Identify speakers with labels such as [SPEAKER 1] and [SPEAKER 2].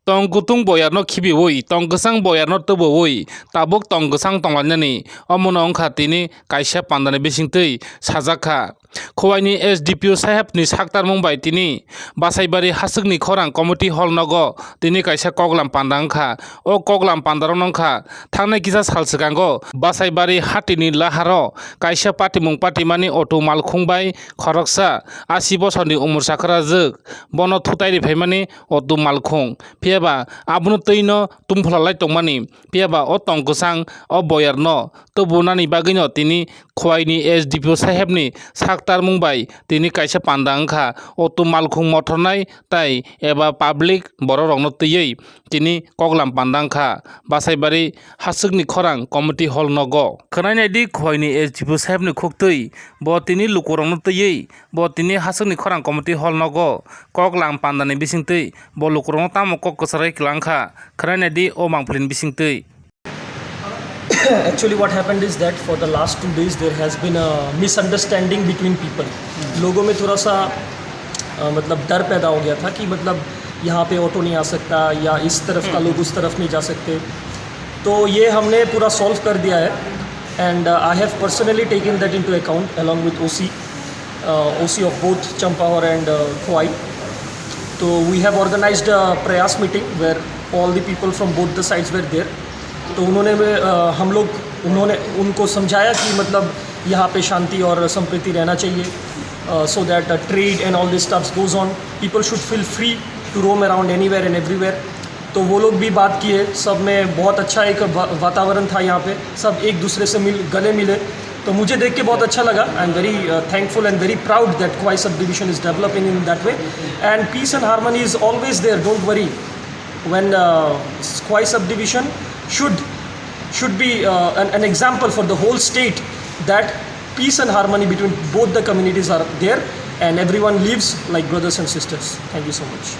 [SPEAKER 1] tong kutung boyar no khibi woi tong gesang boyar no tobo woi tabuk tong gesang tonglanani omonong khatini kaisa pandani bisingtui sajakha Khowai ni Sdpo saheb ni Saktharmabai tini Basaibari hasukni khorang committee hall nogo tini kaisa koglam pandangkha o koglam pandarong nongkha Thangnai Kisa salsikango Basaibari hatini laharo kaisa patimung patimani auto malkhungbai khoroksa 80 bosorni umur sakhra juk bono thutai faimani auto malkhung piaba abunu tuino tumphlalai tongmani piaba o tongkusang o boyarno tobunani bagino tini Khowai ni Sdpo sahebni Saktharmabai tini kaisa pandangkha auto malkhung mothornai tai eba public bororokno tui tini koglam pandangkha Basaibari hasukni khorang committee hall nogo khnainai di Khowai ni Sdpo sahebni khuktui bo tini lukurokno tui bo tini hasukni khorang committee hall nogo koglam pandani bisingtui bo lukurokno tamo kok kwsarai klangkha khnainai di o mangphlin bisingtui.
[SPEAKER 2] Actually what happened is that for the last 2 days there has been a misunderstanding between people. लोगों में थोड़ा सा मतलब डर पैदा हो गया था कि मतलब यहाँ पे ऑटो नहीं आ सकता या इस तरफ का लोग उस तरफ नहीं जा सकते, तो ये हमने पूरा सॉल्व कर दिया है. And I have personally taken that into account along with OC of both Champawar and Khowai. तो वी हैव ऑर्गेनाइज्ड अ प्रयास meeting where all the people from both the sides were there. तो उन्होंने उनको समझाया कि मतलब यहाँ पे शांति और संप्रीति रहना चाहिए, so that trade and all this stuffs goes on. People should feel free to roam around anywhere and everywhere. तो वो लोग भी बात किए, सब में बहुत अच्छा एक वातावरण था यहाँ पे, सब एक दूसरे से गले मिले. तो मुझे देख के बहुत अच्छा लगा. I am very thankful and very proud that Khowai sub division is developing in that way and peace and harmony is always there. Don't worry. when Khowai subdivision should be an example for the whole state that peace and harmony between both the communities are there and everyone lives like brothers and sisters. Thank you so much.